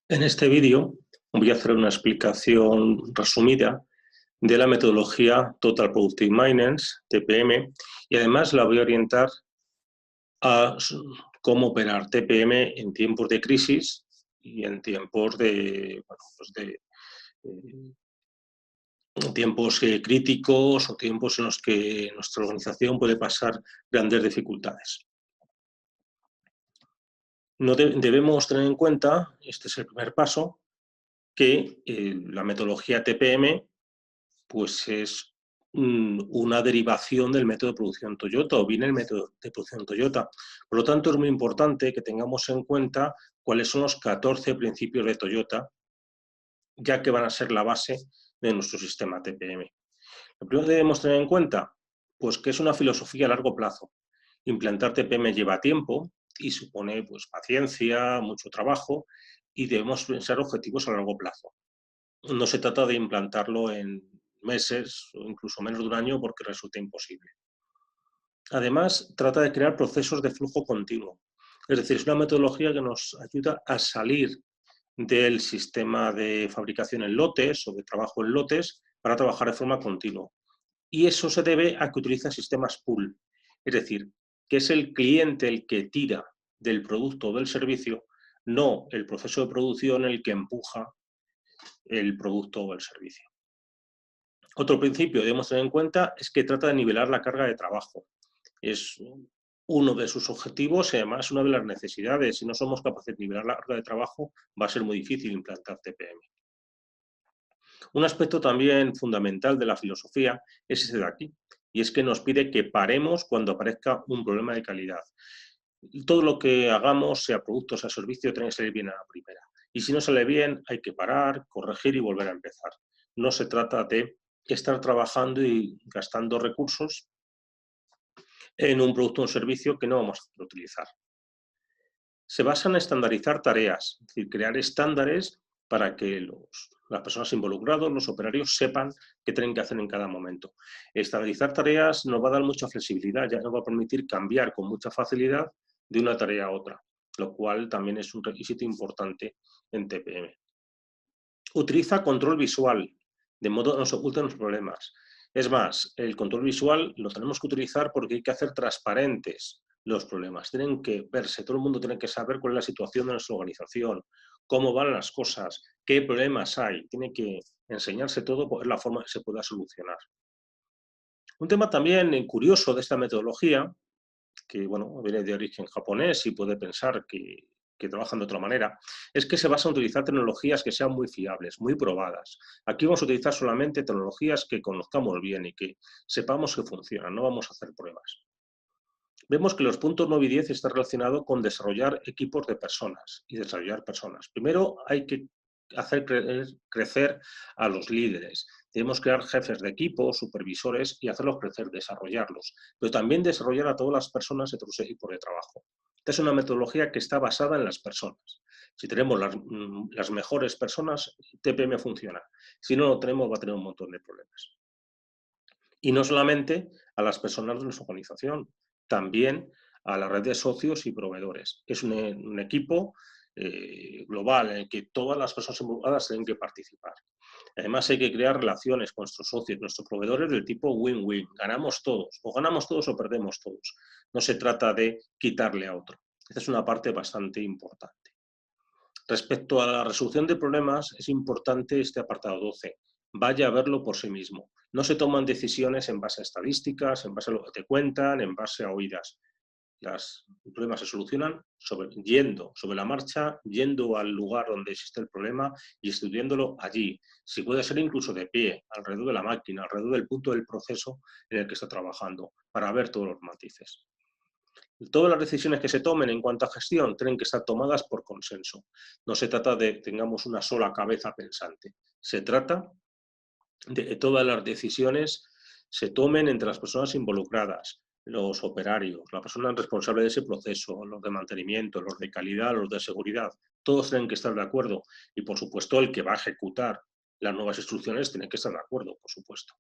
En este vídeo voy a hacer una explicación resumida de la metodología Total Productive Maintenance, TPM, y además la voy a orientar a cómo operar TPM en tiempos de crisis y en tiempos de, bueno, pues tiempos críticos o tiempos en los que nuestra organización puede pasar grandes dificultades. No debemos tener en cuenta, este es el primer paso, que la metodología TPM pues es una derivación del método de producción Toyota, o viene el método de producción Toyota. Por lo tanto, es muy importante que tengamos en cuenta cuáles son los 14 principios de Toyota, ya que van a ser la base de nuestro sistema TPM. Lo primero que debemos tener en cuenta, pues que es una filosofía a largo plazo. Implantar TPM lleva tiempo y supone pues, paciencia, mucho trabajo, y debemos pensar objetivos a largo plazo. No se trata de implantarlo en meses o incluso menos de un año porque resulta imposible. Además, trata de crear procesos de flujo continuo. Es decir, es una metodología que nos ayuda a salir del sistema de fabricación en lotes o de trabajo en lotes para trabajar de forma continua. Y eso se debe a que utiliza sistemas pool. Es decir, que es el cliente el que tira del producto o del servicio, no el proceso de producción el que empuja el producto o el servicio. Otro principio que debemos tener en cuenta es que trata de nivelar la carga de trabajo. Es uno de sus objetivos y además una de las necesidades. Si no somos capaces de nivelar la carga de trabajo, va a ser muy difícil implantar TPM. Un aspecto también fundamental de la filosofía es ese de aquí, y es que nos pide que paremos cuando aparezca un problema de calidad. Todo lo que hagamos, sea producto, sea servicio, tiene que salir bien a la primera. Y si no sale bien, hay que parar, corregir y volver a empezar. No se trata de estar trabajando y gastando recursos en un producto o un servicio que no vamos a poder utilizar. Se basa en estandarizar tareas, es decir, crear estándares para que las personas involucradas, los operarios, sepan qué tienen que hacer en cada momento. Estandarizar tareas nos va a dar mucha flexibilidad, ya nos va a permitir cambiar con mucha facilidad de una tarea a otra, lo cual también es un requisito importante en TPM. Utiliza control visual, de modo que nos oculten los problemas. Es más, el control visual lo tenemos que utilizar porque hay que hacer transparentes los problemas. Tienen que verse, todo el mundo tiene que saber cuál es la situación de nuestra organización, cómo van las cosas, qué problemas hay. Tiene que enseñarse todo por la forma que se pueda solucionar. Un tema también curioso de esta metodología, que bueno, viene de origen japonés y puede pensar que trabajan de otra manera, es que se basa en utilizar tecnologías que sean muy fiables, muy probadas. Aquí vamos a utilizar solamente tecnologías que conozcamos bien y que sepamos que funcionan, no vamos a hacer pruebas. Vemos que los puntos 9 y 10 están relacionados con desarrollar equipos de personas y desarrollar personas. Primero hay que hacer crecer a los líderes. Debemos crear jefes de equipo, supervisores y hacerlos crecer, desarrollarlos. Pero también desarrollar a todas las personas de otros equipos de trabajo. Esta es una metodología que está basada en las personas. Si tenemos las mejores personas, TPM funciona. Si no lo tenemos, va a tener un montón de problemas. Y no solamente a las personas de nuestra organización, también a la red de socios y proveedores. Es un equipo global en el que todas las personas involucradas tienen que participar. Además, hay que crear relaciones con nuestros socios, nuestros proveedores del tipo win-win. Ganamos todos o perdemos todos. No se trata de quitarle a otro. Esta es una parte bastante importante. Respecto a la resolución de problemas, es importante este apartado 12. Vaya a verlo por sí mismo. No se toman decisiones en base a estadísticas, en base a lo que te cuentan, en base a oídas. Los problemas se solucionan yendo sobre la marcha, yendo al lugar donde existe el problema y estudiándolo allí. Si puede ser incluso de pie, alrededor de la máquina, alrededor del punto del proceso en el que está trabajando, para ver todos los matices. Todas las decisiones que se tomen en cuanto a gestión tienen que estar tomadas por consenso. No se trata de que tengamos una sola cabeza pensante. Se trata de que todas las decisiones se tomen entre las personas involucradas, los operarios, la persona responsable de ese proceso, los de mantenimiento, los de calidad, los de seguridad. Todos tienen que estar de acuerdo y, por supuesto, el que va a ejecutar las nuevas instrucciones tiene que estar de acuerdo, por supuesto.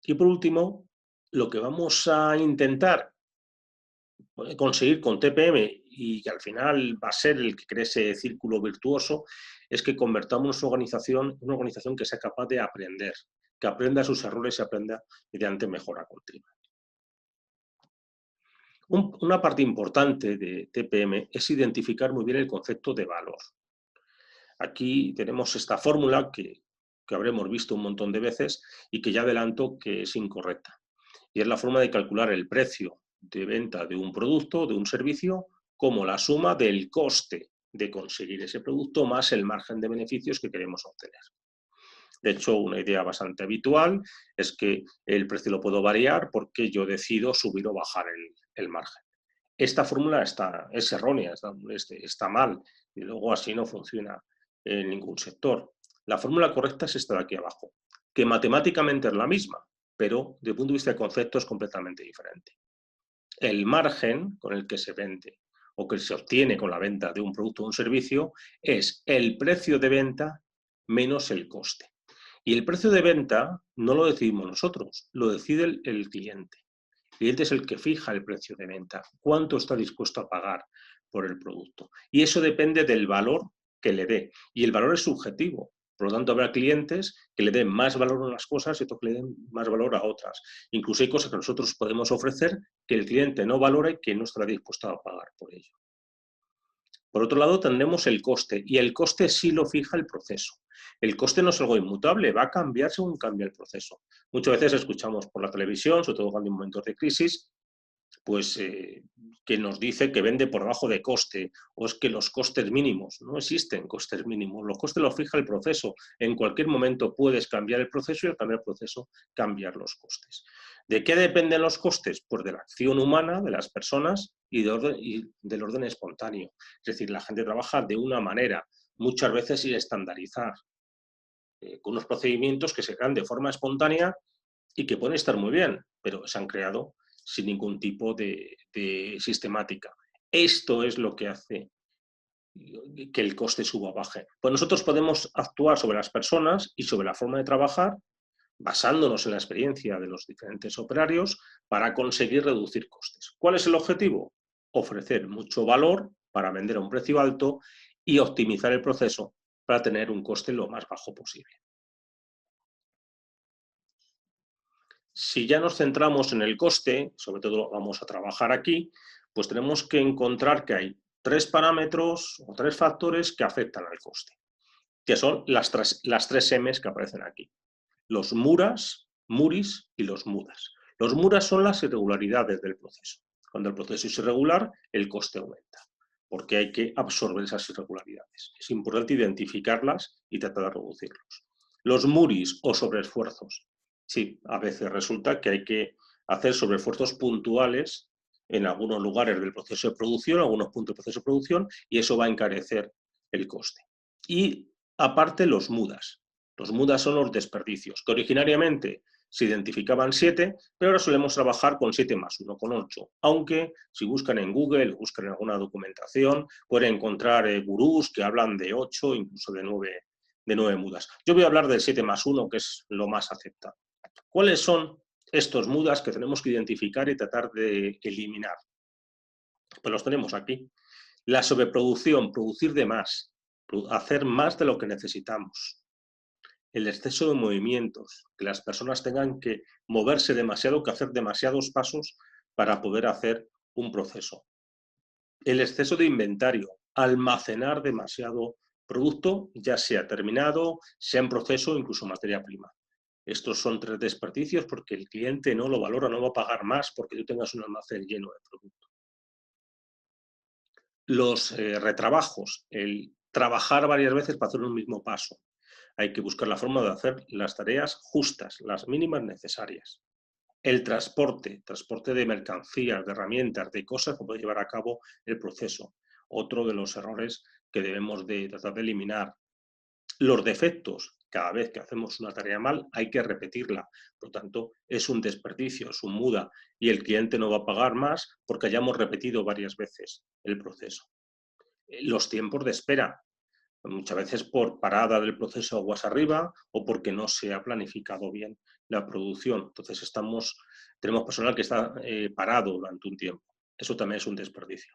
Y, por último, lo que vamos a intentar conseguir con TPM, y que al final va a ser el que cree ese círculo virtuoso, es que convertamos nuestra organización en una organización que sea capaz de aprender, que aprenda sus errores y aprenda mediante mejora continua. Una parte importante de TPM es identificar muy bien el concepto de valor. Aquí tenemos esta fórmula que habremos visto un montón de veces y que ya adelanto que es incorrecta. Y es la forma de calcular el precio de venta de un producto, de un servicio, como la suma del coste de conseguir ese producto más el margen de beneficios que queremos obtener. De hecho, una idea bastante habitual es que el precio lo puedo variar porque yo decido subir o bajar el margen. Esta fórmula es errónea, está mal, y luego así no funciona en ningún sector. La fórmula correcta es esta de aquí abajo, que matemáticamente es la misma, pero desde el punto de vista de concepto es completamente diferente. El margen con el que se vende o que se obtiene con la venta de un producto o un servicio es el precio de venta menos el coste. Y el precio de venta no lo decidimos nosotros, lo decide el cliente. El cliente es el que fija el precio de venta, cuánto está dispuesto a pagar por el producto. Y eso depende del valor que le dé. Y el valor es subjetivo. Por lo tanto, habrá clientes que le den más valor a unas cosas y otros que le den más valor a otras. Incluso hay cosas que nosotros podemos ofrecer que el cliente no valora y que no estará dispuesto a pagar por ello. Por otro lado, tendremos el coste, y el coste sí lo fija el proceso. El coste no es algo inmutable, va a cambiar según cambia el proceso. Muchas veces escuchamos por la televisión, sobre todo cuando hay momentos de crisis, pues que nos dice que vende por debajo de coste, o es que los costes mínimos, no existen costes mínimos, los costes los fija el proceso, en cualquier momento puedes cambiar el proceso y al cambiar el proceso cambiar los costes. ¿De qué dependen los costes? Pues de la acción humana, de las personas y del orden espontáneo. Es decir, la gente trabaja de una manera, muchas veces sin estandarizar, con unos procedimientos que se crean de forma espontánea y que pueden estar muy bien, pero se han creado sin ningún tipo de sistemática. Esto es lo que hace que el coste suba o baje. Pues nosotros podemos actuar sobre las personas y sobre la forma de trabajar basándonos en la experiencia de los diferentes operarios para conseguir reducir costes. ¿Cuál es el objetivo? Ofrecer mucho valor para vender a un precio alto y optimizar el proceso para tener un coste lo más bajo posible. Si ya nos centramos en el coste, sobre todo vamos a trabajar aquí, pues tenemos que encontrar que hay 3 parámetros o 3 factores que afectan al coste, que son las 3 M's que aparecen aquí. Los muras, muris y los mudas. Los muras son las irregularidades del proceso. Cuando el proceso es irregular, el coste aumenta, porque hay que absorber esas irregularidades. Es importante identificarlas y tratar de reducirlos. Los muris o sobreesfuerzos. Sí, a veces resulta que hay que hacer sobreesfuerzos puntuales en algunos lugares del proceso de producción, algunos puntos del proceso de producción, y eso va a encarecer el coste. Y aparte los mudas. Los mudas son los desperdicios, que originariamente se identificaban 7, pero ahora solemos trabajar con 7 más 1, con 8. Aunque si buscan en Google, buscan en alguna documentación, pueden encontrar gurús que hablan de 8, incluso de 9 mudas. Yo voy a hablar del 7 más 1, que es lo más aceptado. ¿Cuáles son estos mudas que tenemos que identificar y tratar de eliminar? Pues los tenemos aquí. La sobreproducción, producir de más, hacer más de lo que necesitamos. El exceso de movimientos, que las personas tengan que moverse demasiado, que hacer demasiados pasos para poder hacer un proceso. El exceso de inventario, almacenar demasiado producto, ya sea terminado, sea en proceso o incluso materia prima. Estos son 3 desperdicios porque el cliente no lo valora, no va a pagar más porque tú tengas un almacén lleno de producto. Los retrabajos, el trabajar varias veces para hacer un mismo paso. Hay que buscar la forma de hacer las tareas justas, las mínimas necesarias. El transporte de mercancías, de herramientas, de cosas que puede llevar a cabo el proceso. Otro de los errores que debemos de tratar de eliminar. Los defectos, cada vez que hacemos una tarea mal hay que repetirla. Por lo tanto, es un desperdicio, es un muda y el cliente no va a pagar más porque hayamos repetido varias veces el proceso. Los tiempos de espera, muchas veces por parada del proceso aguas arriba o porque no se ha planificado bien la producción. Entonces tenemos personal que está parado durante un tiempo. Eso también es un desperdicio.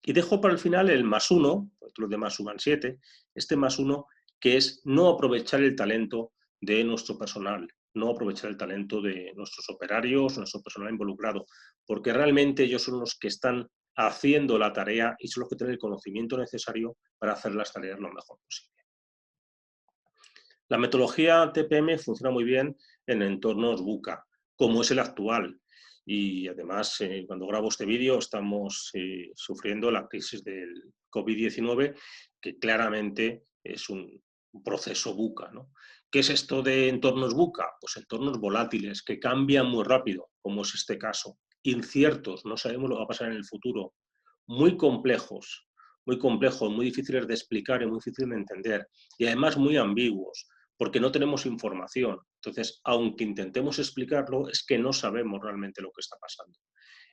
Y dejo para el final el +1, porque los demás suman 7, este +1 que es no aprovechar el talento de nuestro personal, no aprovechar el talento de nuestros operarios, nuestro personal involucrado, porque realmente ellos son los que están haciendo la tarea y son los que tienen el conocimiento necesario para hacer las tareas lo mejor posible. La metodología TPM funciona muy bien en entornos VUCA, como es el actual. Y además, cuando grabo este vídeo, estamos sufriendo la crisis del COVID-19, que claramente es un proceso VUCA, ¿no? ¿Qué es esto de entornos VUCA? Pues entornos volátiles, que cambian muy rápido, como es este caso. Inciertos, no sabemos lo que va a pasar en el futuro. Muy complejos, muy difíciles de explicar y muy difíciles de entender. Y además muy ambiguos, porque no tenemos información. Entonces, aunque intentemos explicarlo, es que no sabemos realmente lo que está pasando.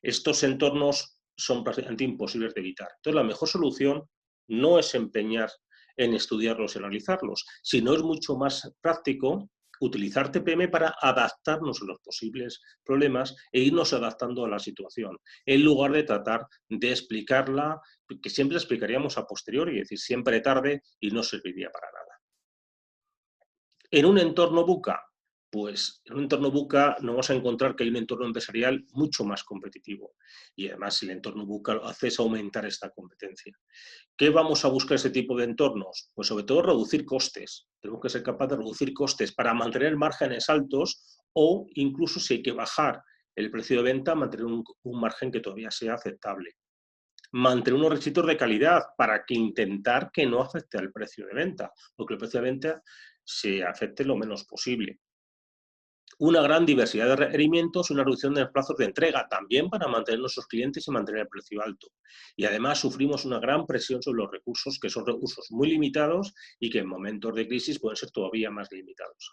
Estos entornos son prácticamente imposibles de evitar. Entonces, la mejor solución no es empeñar en estudiarlos y analizarlos, sino es mucho más práctico utilizar TPM para adaptarnos a los posibles problemas e irnos adaptando a la situación, en lugar de tratar de explicarla, que siempre explicaríamos a posteriori, es decir, siempre tarde y no serviría para nada. En un entorno VUCA, pues en un entorno VUCA nos vamos a encontrar que hay un entorno empresarial mucho más competitivo y además el entorno VUCA lo hace es aumentar esta competencia. ¿Qué vamos a buscar ese tipo de entornos? Pues sobre todo reducir costes. Tenemos que ser capaces de reducir costes para mantener márgenes altos o incluso si hay que bajar el precio de venta, mantener un margen que todavía sea aceptable. Mantener unos requisitos de calidad para que intentar que no afecte al precio de venta, o que el precio de venta se afecte lo menos posible. Una gran diversidad de requerimientos, una reducción de los plazos de entrega, también para mantener nuestros clientes y mantener el precio alto. Y además sufrimos una gran presión sobre los recursos, que son recursos muy limitados y que en momentos de crisis pueden ser todavía más limitados.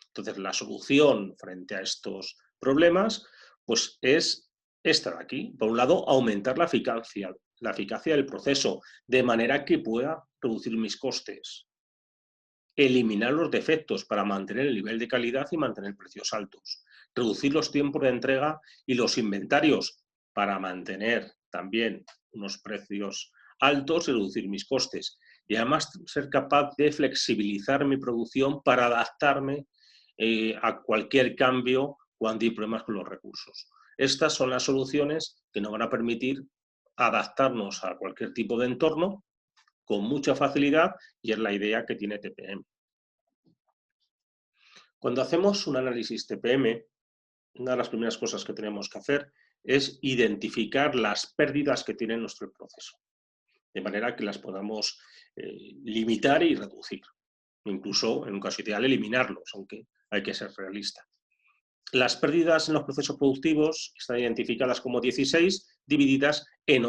Entonces, la solución frente a estos problemas pues es esta de aquí. Por un lado, aumentar la eficacia del proceso, de manera que pueda reducir mis costes. Eliminar los defectos para mantener el nivel de calidad y mantener precios altos. Reducir los tiempos de entrega y los inventarios para mantener también unos precios altos y reducir mis costes. Y además ser capaz de flexibilizar mi producción para adaptarme a cualquier cambio cuando hay problemas con los recursos. Estas son las soluciones que nos van a permitir adaptarnos a cualquier tipo de entorno con mucha facilidad y es la idea que tiene TPM. Cuando hacemos un análisis TPM, una de las primeras cosas que tenemos que hacer es identificar las pérdidas que tiene nuestro proceso, de manera que las podamos limitar y reducir. Incluso, en un caso ideal, eliminarlos, aunque hay que ser realista. Las pérdidas en los procesos productivos están identificadas como 16, divididas en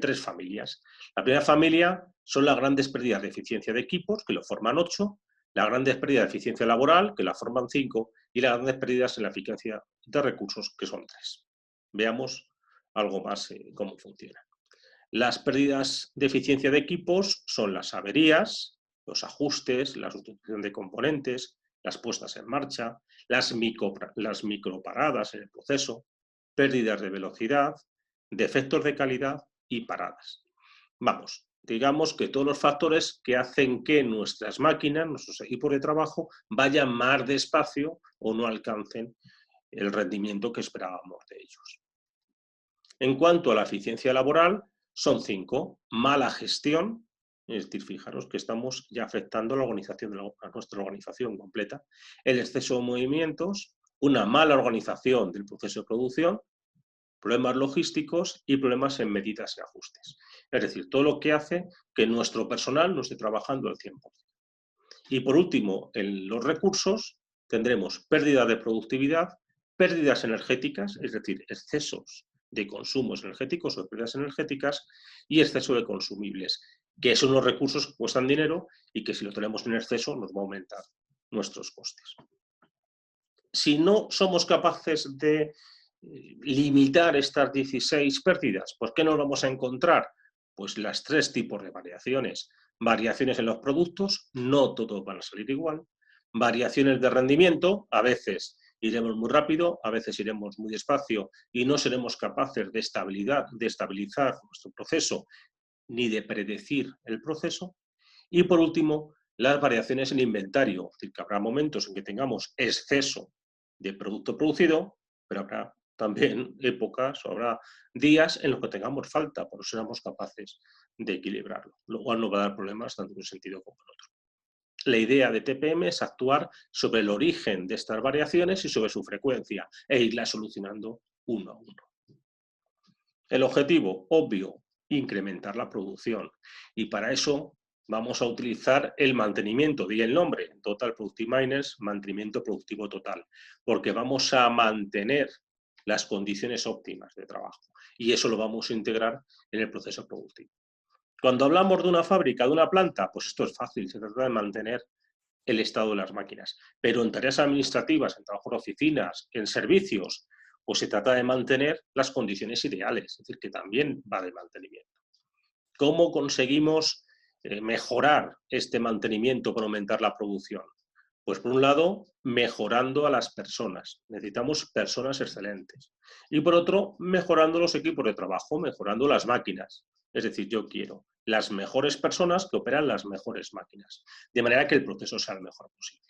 3 familias. La primera familia son las grandes pérdidas de eficiencia de equipos, que lo forman 8, las grandes pérdidas de eficiencia laboral, que la forman 5, y las grandes pérdidas en la eficiencia de recursos, que son 3. Veamos algo más cómo funciona. Las pérdidas de eficiencia de equipos son las averías, los ajustes, la sustitución de componentes, las puestas en marcha, las microparadas en el proceso, pérdidas de velocidad, defectos de calidad y paradas. Vamos, digamos que todos los factores que hacen que nuestras máquinas, nuestros equipos de trabajo, vayan más despacio o no alcancen el rendimiento que esperábamos de ellos. En cuanto a la eficiencia laboral, son 5. Mala gestión, es decir, fijaros que estamos ya afectando a nuestra organización completa. El exceso de movimientos, una mala organización del proceso de producción, problemas logísticos y problemas en medidas y ajustes. Es decir, todo lo que hace que nuestro personal no esté trabajando al 100%. Y por último, en los recursos tendremos pérdida de productividad, pérdidas energéticas, es decir, excesos de consumos energéticos o pérdidas energéticas y exceso de consumibles, que son los recursos que cuestan dinero y que si lo tenemos en exceso nos va a aumentar nuestros costes. Si no somos capaces de limitar estas 16 pérdidas, pues ¿qué nos vamos a encontrar? Pues las 3 tipos de variaciones. Variaciones en los productos, no todos van a salir igual. Variaciones de rendimiento, a veces iremos muy rápido, a veces iremos muy despacio y no seremos capaces de estabilizar nuestro proceso ni de predecir el proceso. Y por último, las variaciones en inventario, es decir, que habrá momentos en que tengamos exceso de producto producido, pero habrá también épocas o habrá días en los que tengamos falta, por eso seremos capaces de equilibrarlo, lo cual no va a dar problemas tanto en un sentido como en otro. La idea de TPM es actuar sobre el origen de estas variaciones y sobre su frecuencia e irlas solucionando uno a uno. El objetivo, obvio, incrementar la producción. Y para eso vamos a utilizar el mantenimiento, di el nombre, Total Productive Miners, mantenimiento productivo total, porque vamos a mantener las condiciones óptimas de trabajo. Y eso lo vamos a integrar en el proceso productivo. Cuando hablamos de una fábrica, de una planta, pues esto es fácil, se trata de mantener el estado de las máquinas. Pero en tareas administrativas, en trabajo de oficinas, en servicios, pues se trata de mantener las condiciones ideales, es decir, que también va de mantenimiento. ¿Cómo conseguimos mejorar este mantenimiento para aumentar la producción? Pues por un lado, mejorando a las personas. Necesitamos personas excelentes. Y por otro, mejorando los equipos de trabajo, mejorando las máquinas. Es decir, yo quiero las mejores personas que operan las mejores máquinas, de manera que el proceso sea el mejor posible.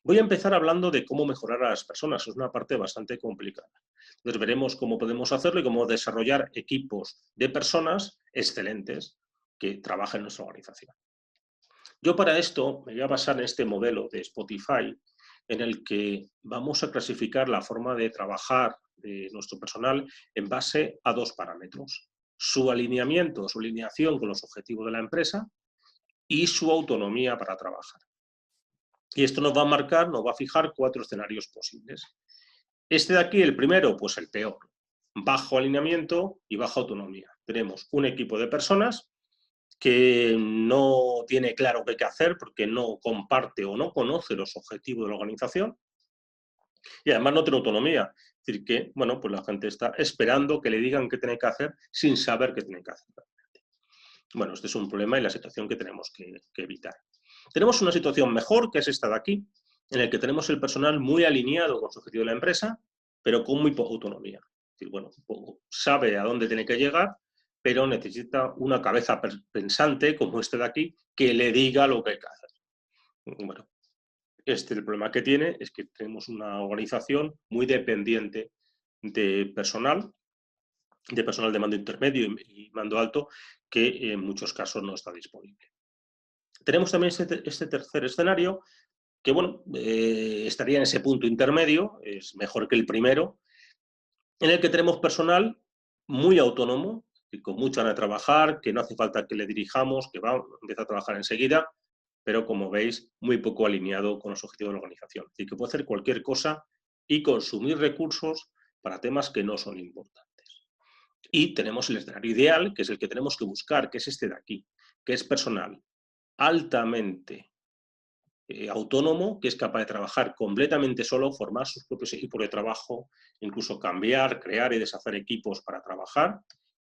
Voy a empezar hablando de cómo mejorar a las personas, es una parte bastante complicada. Entonces veremos cómo podemos hacerlo y cómo desarrollar equipos de personas excelentes que trabajen en nuestra organización. Yo para esto me voy a basar en este modelo de Spotify, en el que vamos a clasificar la forma de trabajar de nuestro personal en base a dos parámetros: su alineamiento, su alineación con los objetivos de la empresa y su autonomía para trabajar. Y esto nos va a marcar, nos va a fijar 4 escenarios posibles. Este de aquí, el primero, pues el peor: bajo alineamiento y baja autonomía. Tenemos un equipo de personas que no tiene claro qué hacer porque no comparte o no conoce los objetivos de la organización y además no tiene autonomía. Es decir, que bueno, pues la gente está esperando que le digan qué tiene que hacer sin saber qué tiene que hacer. Bueno, este es un problema y la situación que tenemos que evitar. Tenemos una situación mejor, que es esta de aquí, en el que tenemos el personal muy alineado con su objetivo de la empresa, pero con muy poca autonomía. Es decir, bueno, sabe a dónde tiene que llegar, pero necesita una cabeza pensante, como este de aquí, que le diga lo que hay que hacer. Bueno, el problema que tiene es que tenemos una organización muy dependiente de personal de mando intermedio y mando alto, que en muchos casos no está disponible. Tenemos también este tercer escenario, que bueno, estaría en ese punto intermedio, es mejor que el primero, en el que tenemos personal muy autónomo, y con mucha ganas de trabajar, que no hace falta que le dirijamos, que va a empezar a trabajar enseguida, pero como veis, muy poco alineado con los objetivos de la organización. Es decir, que puede hacer cualquier cosa y consumir recursos para temas que no son importantes. Y tenemos el escenario ideal, que es el que tenemos que buscar, que es este de aquí, que es personal altamente autónomo, que es capaz de trabajar completamente solo, formar sus propios equipos de trabajo, incluso cambiar, crear y deshacer equipos para trabajar,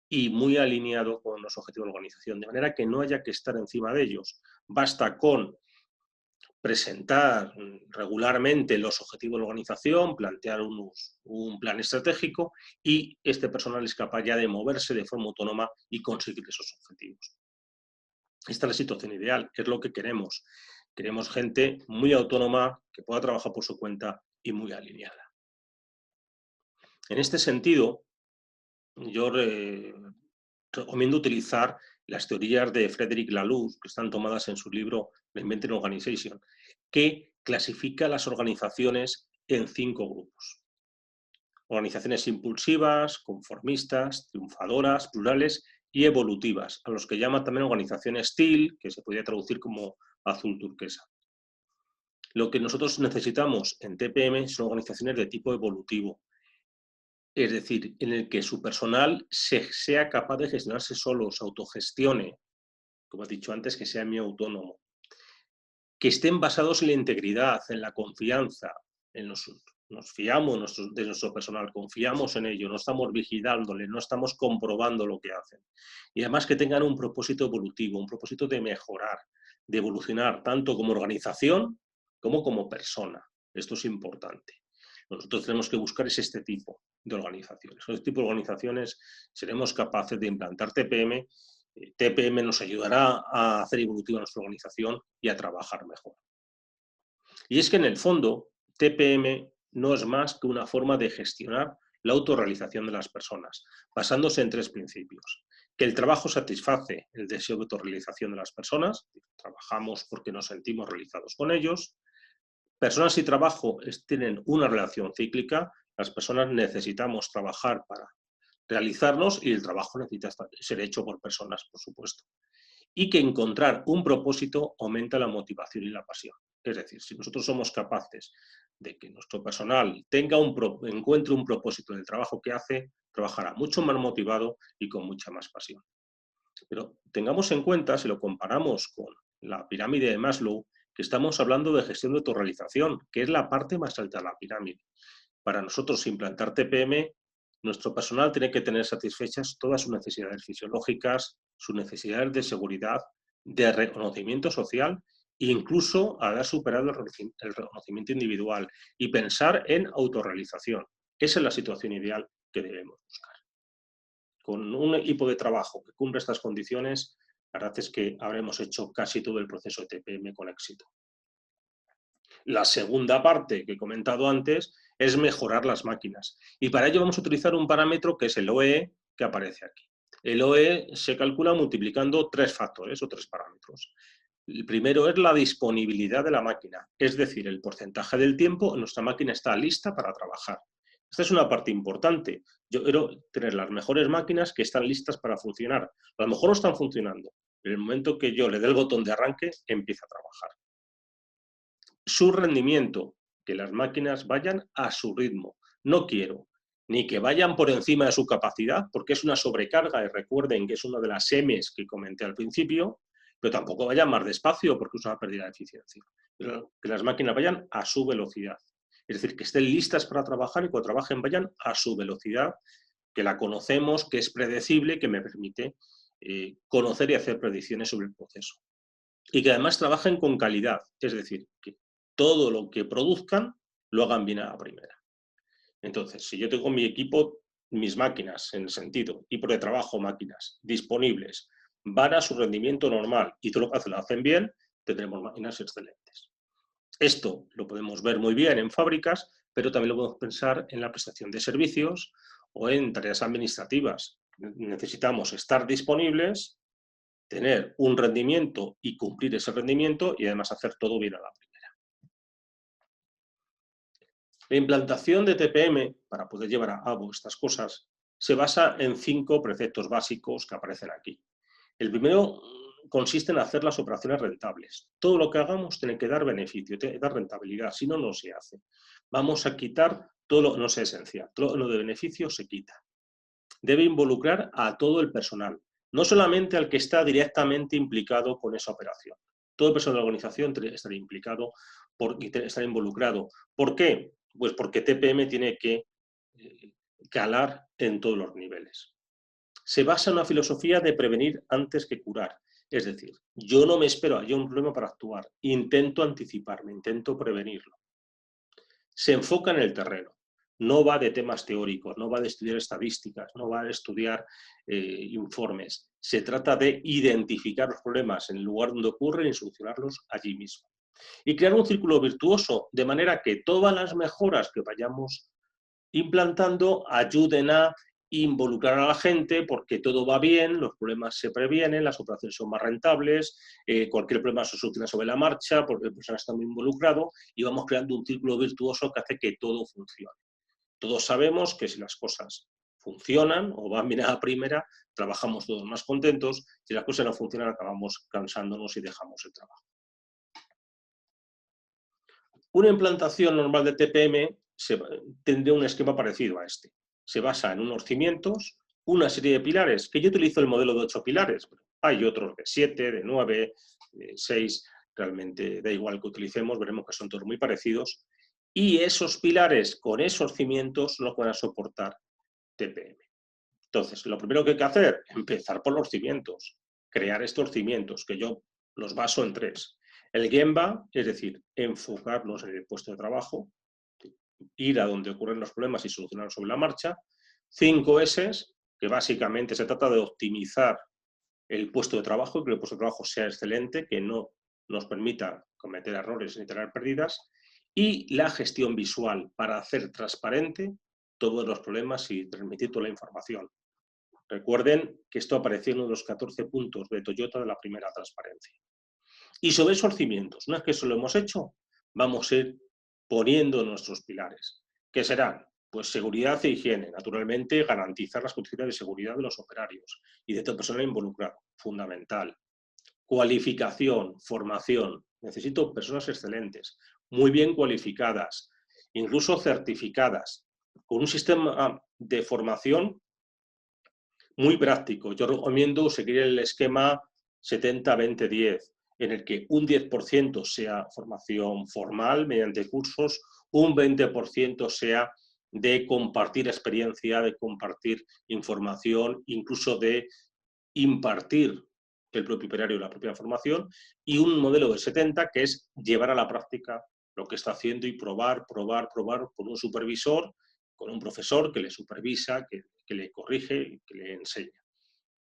y muy alineado con los objetivos de la organización, de manera que no haya que estar encima de ellos. Basta con presentar regularmente los objetivos de la organización, plantear un plan estratégico, y este personal es capaz ya de moverse de forma autónoma y conseguir esos objetivos. Esta es la situación ideal, es lo que queremos. Queremos gente muy autónoma, que pueda trabajar por su cuenta y muy alineada. En este sentido, yo recomiendo utilizar las teorías de Frederic Laloux, que están tomadas en su libro The Inventing Organization, que clasifica las organizaciones en 5 grupos. Organizaciones impulsivas, conformistas, triunfadoras, plurales y evolutivas, a los que llama también organizaciones TEAL, que se podría traducir como azul turquesa. Lo que nosotros necesitamos en TPM son organizaciones de tipo evolutivo, es decir, en el que su personal sea capaz de gestionarse solo, se autogestione, como he dicho antes, que sea muy autónomo, que estén basados en la integridad, en la confianza, nos fiamos de nuestro personal, confiamos en ello, no estamos vigilándole, no estamos comprobando lo que hacen. Y además que tengan un propósito evolutivo, un propósito de mejorar, de evolucionar, tanto como organización como persona. Esto es importante. Nosotros tenemos que buscar este tipo de organizaciones. Este tipo de organizaciones seremos capaces de implantar TPM. TPM nos ayudará a hacer evolutiva nuestra organización y a trabajar mejor. Y es que en el fondo, TPM no es más que una forma de gestionar la autorrealización de las personas, basándose en 3 principios. Que el trabajo satisface el deseo de autorrealización de las personas, trabajamos porque nos sentimos realizados con ellos. Personas y trabajo tienen una relación cíclica, las personas necesitamos trabajar para realizarnos y el trabajo necesita ser hecho por personas, por supuesto. Y que encontrar un propósito aumenta la motivación y la pasión. Es decir, si nosotros somos capaces de que nuestro personal encuentre un propósito en el trabajo que hace, trabajará mucho más motivado y con mucha más pasión. Pero tengamos en cuenta, si lo comparamos con la pirámide de Maslow, que estamos hablando de gestión de autorrealización, que es la parte más alta de la pirámide. Para nosotros implantar TPM, nuestro personal tiene que tener satisfechas todas sus necesidades fisiológicas, sus necesidades de seguridad, de reconocimiento social, e incluso haber superado el reconocimiento individual y pensar en autorrealización. Esa es la situación ideal que debemos buscar. Con un equipo de trabajo que cumple estas condiciones, la verdad es que habremos hecho casi todo el proceso de TPM con éxito. La segunda parte que he comentado antes es mejorar las máquinas. Y para ello vamos a utilizar un parámetro que es el OE que aparece aquí. El OE se calcula multiplicando 3 factores o 3 parámetros. El primero es la disponibilidad de la máquina, es decir, el porcentaje del tiempo en nuestra máquina está lista para trabajar. Esta es una parte importante. Yo quiero tener las mejores máquinas que están listas para funcionar. A lo mejor no están funcionando, pero en el momento que yo le dé el botón de arranque, empieza a trabajar. Su rendimiento, que las máquinas vayan a su ritmo. No quiero ni que vayan por encima de su capacidad, porque es una sobrecarga, y recuerden que es una de las M's que comenté al principio, pero tampoco vayan más despacio, porque es una pérdida de eficiencia. Pero que las máquinas vayan a su velocidad. Es decir, que estén listas para trabajar y cuando trabajen vayan a su velocidad, que la conocemos, que es predecible, que me permite conocer y hacer predicciones sobre el proceso. Y que además trabajen con calidad, es decir, que todo lo que produzcan lo hagan bien a la primera. Entonces, si yo tengo mi equipo, mis máquinas, en el sentido, equipo de trabajo, máquinas disponibles, van a su rendimiento normal y todo lo que hacen lo hacen bien, tendremos máquinas excelentes. Esto lo podemos ver muy bien en fábricas, pero también lo podemos pensar en la prestación de servicios o en tareas administrativas. Necesitamos estar disponibles, tener un rendimiento y cumplir ese rendimiento y además hacer todo bien a la primera. La implantación de TPM, para poder llevar a cabo estas cosas, se basa en 5 preceptos básicos que aparecen aquí. El primero consiste en hacer las operaciones rentables. Todo lo que hagamos tiene que dar beneficio, tiene que dar rentabilidad, si no, no se hace. Vamos a quitar todo lo que no sea esencial, todo lo de beneficio se quita. Debe involucrar a todo el personal, no solamente al que está directamente implicado con esa operación. Todo el personal de la organización estará implicado y estará involucrado. ¿Por qué? Pues porque TPM tiene que calar en todos los niveles. Se basa en una filosofía de prevenir antes que curar. Es decir, yo no me espero a haya un problema para actuar, intento anticiparme, intento prevenirlo. Se enfoca en el terreno. No va de temas teóricos, no va de estudiar estadísticas, no va de estudiar informes. Se trata de identificar los problemas en el lugar donde ocurren y solucionarlos allí mismo. Y crear un círculo virtuoso, de manera que todas las mejoras que vayamos implantando ayuden a involucrar a la gente porque todo va bien, los problemas se previenen, las operaciones son más rentables, cualquier problema se soluciona sobre la marcha porque el personal está muy involucrado y vamos creando un círculo virtuoso que hace que todo funcione. Todos sabemos que si las cosas funcionan o van bien a la primera, trabajamos todos más contentos. Si las cosas no funcionan, acabamos cansándonos y dejamos el trabajo. Una implantación normal de TPM tendría un esquema parecido a este. Se basa en unos cimientos, una serie de pilares, que yo utilizo el modelo de 8 pilares, pero hay otros de 7, de 9, de 6, realmente da igual que utilicemos, veremos que son todos muy parecidos, y esos pilares con esos cimientos los van a soportar TPM. Entonces, lo primero que hay que hacer, empezar por los cimientos, crear estos cimientos, que yo los baso en 3. El Gemba, es decir, enfocarnos en el puesto de trabajo, ir a donde ocurren los problemas y solucionarlos sobre la marcha. 5 S, que básicamente se trata de optimizar el puesto de trabajo y que el puesto de trabajo sea excelente, que no nos permita cometer errores ni tener pérdidas. Y la gestión visual para hacer transparente todos los problemas y transmitir toda la información. Recuerden que esto apareció en uno de los 14 puntos de Toyota de la primera transparencia. Y sobre esos cimientos, una vez que eso lo hemos hecho, vamos a ir poniendo nuestros pilares. ¿Qué serán? Pues seguridad e higiene. Naturalmente, garantizar las condiciones de seguridad de los operarios y de todo el personal involucrado. Fundamental. Cualificación, formación. Necesito personas excelentes, muy bien cualificadas, incluso certificadas, con un sistema de formación muy práctico. Yo recomiendo seguir el esquema 70-20-10, en el que un 10% sea formación formal mediante cursos, un 20% sea de compartir experiencia, de compartir información, incluso de impartir el propio operario la propia formación, y un modelo de 70 que es llevar a la práctica lo que está haciendo y probar con un supervisor, con un profesor que le supervisa, que le corrige, que le enseña.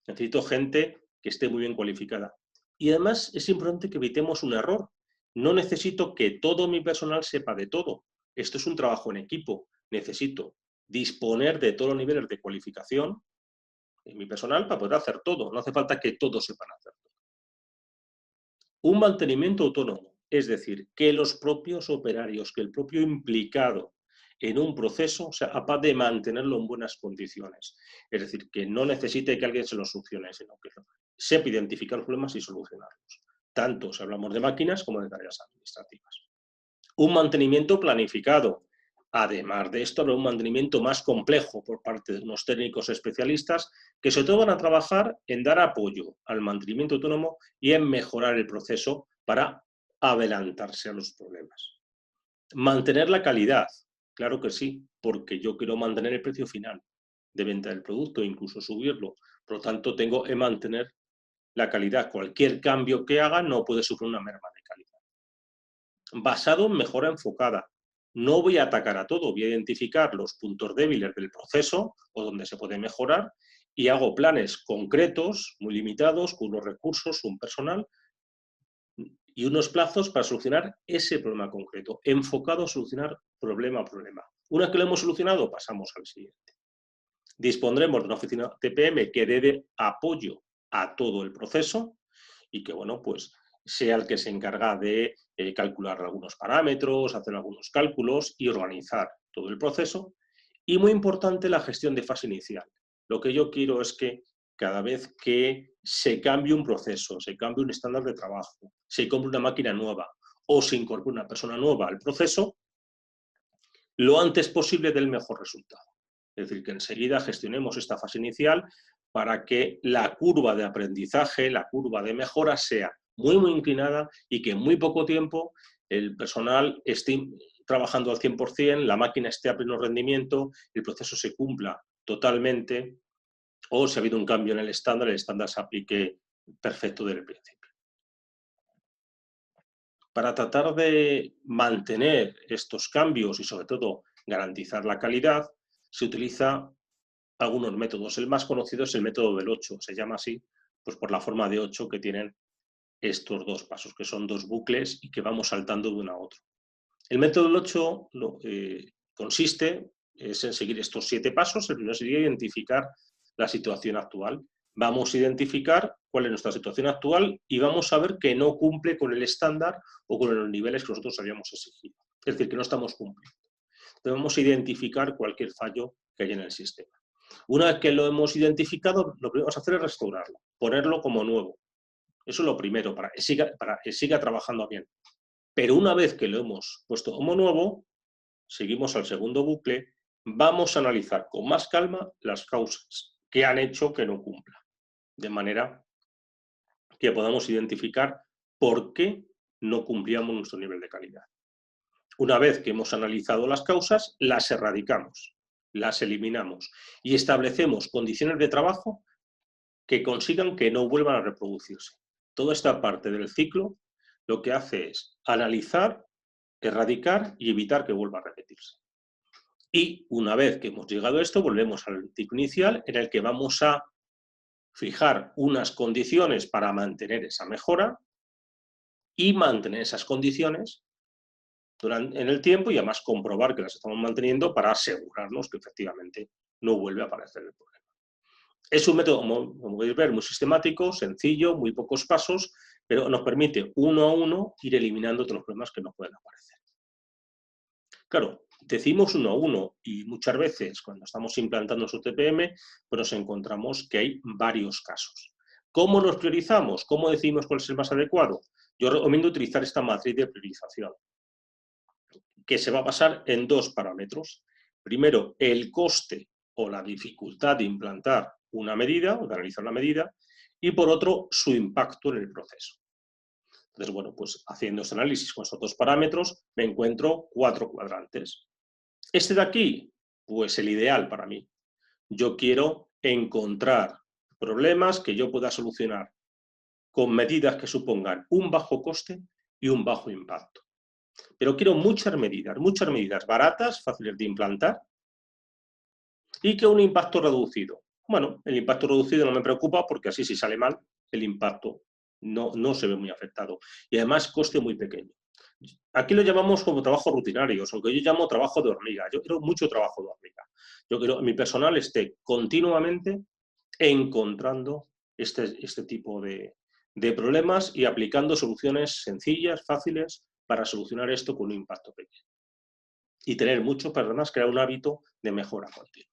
Necesito gente que esté muy bien cualificada. Y además es importante que evitemos un error. No necesito que todo mi personal sepa de todo. Esto es un trabajo en equipo. Necesito disponer de todos los niveles de cualificación en mi personal para poder hacer todo. No hace falta que todos sepan hacerlo. Un mantenimiento autónomo, es decir, que los propios operarios, que el propio implicado en un proceso sea capaz de mantenerlo en buenas condiciones. Es decir, que no necesite que alguien se lo solucione, sino que sepa identificar los problemas y solucionarlos. Tanto si hablamos de máquinas como de tareas administrativas. Un mantenimiento planificado. Además de esto, habrá un mantenimiento más complejo por parte de unos técnicos especialistas que sobre todo van a trabajar en dar apoyo al mantenimiento autónomo y en mejorar el proceso para adelantarse a los problemas. Mantener la calidad, claro que sí, porque yo quiero mantener el precio final de venta del producto e incluso subirlo. Por lo tanto, tengo que mantener la calidad. Cualquier cambio que haga no puede sufrir una merma de calidad. Basado en mejora enfocada. No voy a atacar a todo, voy a identificar los puntos débiles del proceso o donde se puede mejorar y hago planes concretos, muy limitados, con unos recursos, un personal y unos plazos para solucionar ese problema concreto, enfocado a solucionar problema a problema. Una vez que lo hemos solucionado, pasamos al siguiente. Dispondremos de una oficina TPM que dé apoyo a todo el proceso y que, bueno, pues sea el que se encarga de calcular algunos parámetros, hacer algunos cálculos y organizar todo el proceso. Y muy importante, la gestión de fase inicial. Lo que yo quiero es que cada vez que se cambie un proceso, se cambie un estándar de trabajo, se compre una máquina nueva o se incorpore una persona nueva al proceso, lo antes posible dé el mejor resultado. Es decir, que enseguida gestionemos esta fase inicial para que la curva de aprendizaje, la curva de mejora sea muy inclinada y que en muy poco tiempo el personal esté trabajando al 100%, la máquina esté a pleno rendimiento, el proceso se cumpla totalmente o si ha habido un cambio en el estándar se aplique perfecto desde el principio. Para tratar de mantener estos cambios y sobre todo garantizar la calidad, se utiliza algunos métodos. El más conocido es el método del 8, se llama así, pues por la forma de 8 que tienen estos dos pasos, que son dos bucles y que vamos saltando de uno a otro. El método del 8 consiste en seguir estos 7 pasos. El primero sería identificar la situación actual. Vamos a identificar cuál es nuestra situación actual y vamos a ver que no cumple con el estándar o con los niveles que nosotros habíamos exigido. Es decir, que no estamos cumpliendo. Debemos identificar cualquier fallo que haya en el sistema. Una vez que lo hemos identificado, lo que vamos a hacer es restaurarlo, ponerlo como nuevo. Eso es lo primero, para que siga trabajando bien. Pero una vez que lo hemos puesto como nuevo, seguimos al segundo bucle, vamos a analizar con más calma las causas que han hecho que no cumpla. De manera que podamos identificar por qué no cumplíamos nuestro nivel de calidad. Una vez que hemos analizado las causas, las erradicamos, las eliminamos y establecemos condiciones de trabajo que consigan que no vuelvan a reproducirse. Toda esta parte del ciclo lo que hace es analizar, erradicar y evitar que vuelva a repetirse. Y una vez que hemos llegado a esto, volvemos al ciclo inicial en el que vamos a fijar unas condiciones para mantener esa mejora y mantener esas condiciones en el tiempo y además comprobar que las estamos manteniendo para asegurarnos que efectivamente no vuelve a aparecer el problema. Es un método, como podéis ver, muy sistemático, sencillo, muy pocos pasos, pero nos permite uno a uno ir eliminando otros problemas que nos pueden aparecer. Claro, decimos uno a uno y muchas veces cuando estamos implantando su TPM, pues nos encontramos que hay varios casos. ¿Cómo los priorizamos? ¿Cómo decidimos cuál es el más adecuado? Yo recomiendo utilizar esta matriz de priorización, que se va a basar en dos parámetros. Primero, el coste o la dificultad de implantar una medida o de analizar una medida, y por otro, su impacto en el proceso. Entonces, bueno, pues haciendo este análisis con estos dos parámetros, me encuentro 4 cuadrantes. Este de aquí, pues el ideal para mí. Yo quiero encontrar problemas que yo pueda solucionar con medidas que supongan un bajo coste y un bajo impacto. Pero quiero muchas medidas baratas, fáciles de implantar y que un impacto reducido. Bueno, el impacto reducido no me preocupa porque así si sale mal, el impacto no se ve muy afectado. Y además coste muy pequeño. Aquí lo llamamos como trabajo rutinario, o que yo llamo trabajo de hormiga. Yo quiero mucho trabajo de hormiga. Yo quiero que mi personal esté continuamente encontrando este tipo de problemas y aplicando soluciones sencillas, fáciles, para solucionar esto con un impacto pequeño. Y tener mucho, pero además crear un hábito de mejora continua.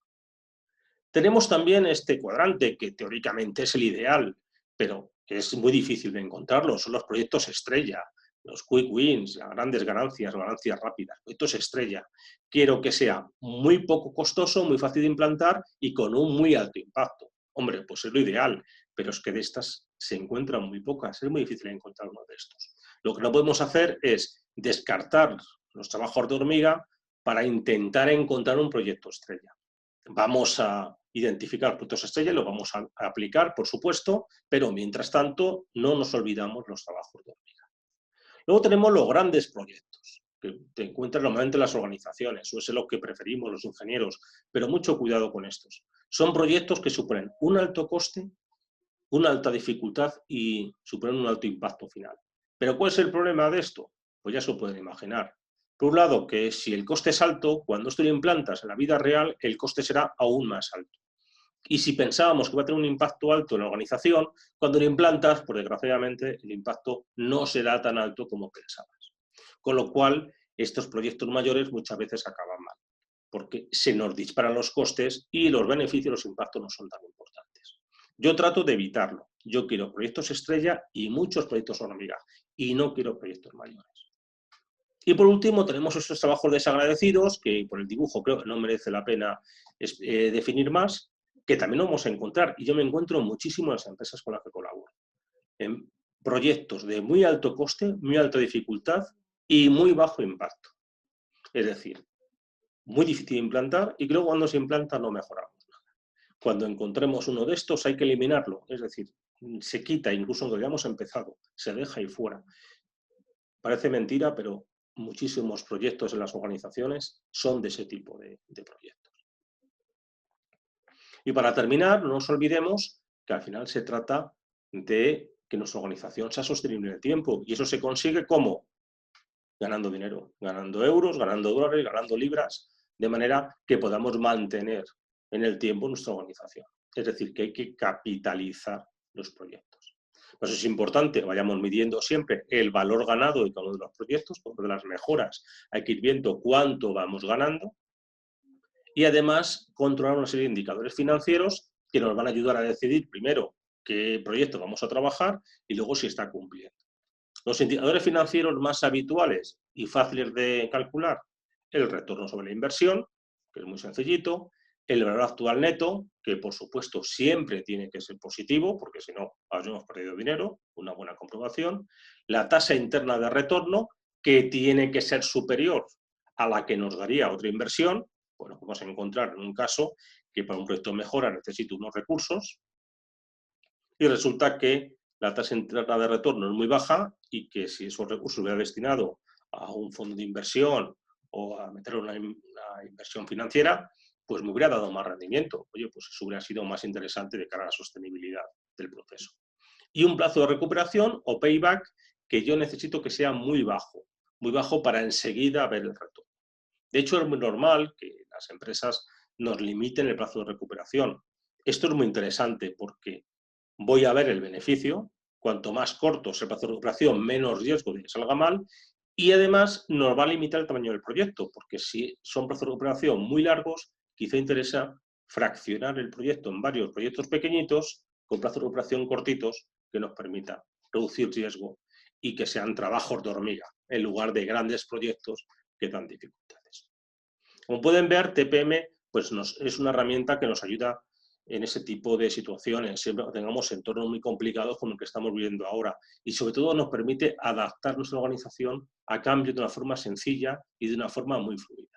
Tenemos también este cuadrante, que teóricamente es el ideal, pero es muy difícil de encontrarlo. Son los proyectos estrella, los quick wins, las grandes ganancias, ganancias rápidas, proyectos estrella. Quiero que sea muy poco costoso, muy fácil de implantar y con un muy alto impacto. Hombre, pues es lo ideal, pero es que de estas se encuentran muy pocas, es muy difícil encontrar uno de estos. Lo que no podemos hacer es descartar los trabajos de hormiga para intentar encontrar un proyecto estrella. Vamos a identificar puntos estrella y lo vamos a aplicar, por supuesto, pero mientras tanto no nos olvidamos los trabajos de hormiga. Luego tenemos los grandes proyectos, que te encuentras normalmente en las organizaciones, o es lo que preferimos los ingenieros, pero mucho cuidado con estos. Son proyectos que suponen un alto coste, una alta dificultad y suponen un alto impacto final. ¿Pero cuál es el problema de esto? Pues ya se lo pueden imaginar. Por un lado, que si el coste es alto, cuando esto lo implantas en la vida real, el coste será aún más alto. Y si pensábamos que va a tener un impacto alto en la organización, cuando lo implantas, pues desgraciadamente el impacto no será tan alto como pensabas. Con lo cual, estos proyectos mayores muchas veces acaban mal, porque se nos disparan los costes y los beneficios, los impactos no son tan importantes. Yo trato de evitarlo. Yo quiero proyectos estrella y muchos proyectos hormiga, y no quiero proyectos mayores. Y por último tenemos estos trabajos desagradecidos, que por el dibujo creo que no merece la pena definir más, que también lo vamos a encontrar, y yo me encuentro muchísimo en las empresas con las que colaboro. En proyectos de muy alto coste, muy alta dificultad y muy bajo impacto. Es decir, muy difícil de implantar y que luego cuando se implanta no mejoramos nada. Cuando encontremos uno de estos hay que eliminarlo, es decir, se quita incluso donde hayamos empezado, se deja ahí fuera. Parece mentira, pero muchísimos proyectos en las organizaciones son de ese tipo de proyectos. Y para terminar, no nos olvidemos que al final se trata de que nuestra organización sea sostenible en el tiempo. Y eso se consigue ¿cómo? Ganando dinero, ganando euros, ganando dólares, ganando libras, de manera que podamos mantener en el tiempo nuestra organización. Es decir, que hay que capitalizar los proyectos. Por eso es importante que vayamos midiendo siempre el valor ganado de cada uno de los proyectos, porque de las mejoras hay que ir viendo cuánto vamos ganando y además controlar una serie de indicadores financieros que nos van a ayudar a decidir primero qué proyecto vamos a trabajar y luego si está cumpliendo. Los indicadores financieros más habituales y fáciles de calcular, el retorno sobre la inversión, que es muy sencillito, el valor actual neto, que por supuesto siempre tiene que ser positivo, porque si no, habríamos perdido dinero, una buena comprobación, la tasa interna de retorno, que tiene que ser superior a la que nos daría otra inversión. Bueno, vamos a encontrar en un caso que para un proyecto de mejora necesito unos recursos, y resulta que la tasa interna de retorno es muy baja y que si esos recursos hubiera destinado a un fondo de inversión o a meter una inversión financiera, pues me hubiera dado más rendimiento. Oye, pues eso hubiera sido más interesante de cara a la sostenibilidad del proceso. Y un plazo de recuperación o payback que yo necesito que sea muy bajo para enseguida ver el retorno. De hecho, es muy normal que las empresas nos limiten el plazo de recuperación. Esto es muy interesante porque voy a ver el beneficio, cuanto más corto sea el plazo de recuperación, menos riesgo de que salga mal, y además nos va a limitar el tamaño del proyecto, porque si son plazos de recuperación muy largos, quizá interesa fraccionar el proyecto en varios proyectos pequeñitos con plazos de recuperación cortitos que nos permitan reducir riesgo y que sean trabajos de hormiga en lugar de grandes proyectos que dan dificultades. Como pueden ver, TPM pues es una herramienta que nos ayuda en ese tipo de situaciones, siempre que tengamos entornos muy complicados como el que estamos viviendo ahora. Y sobre todo nos permite adaptar nuestra organización a cambios de una forma sencilla y de una forma muy fluida.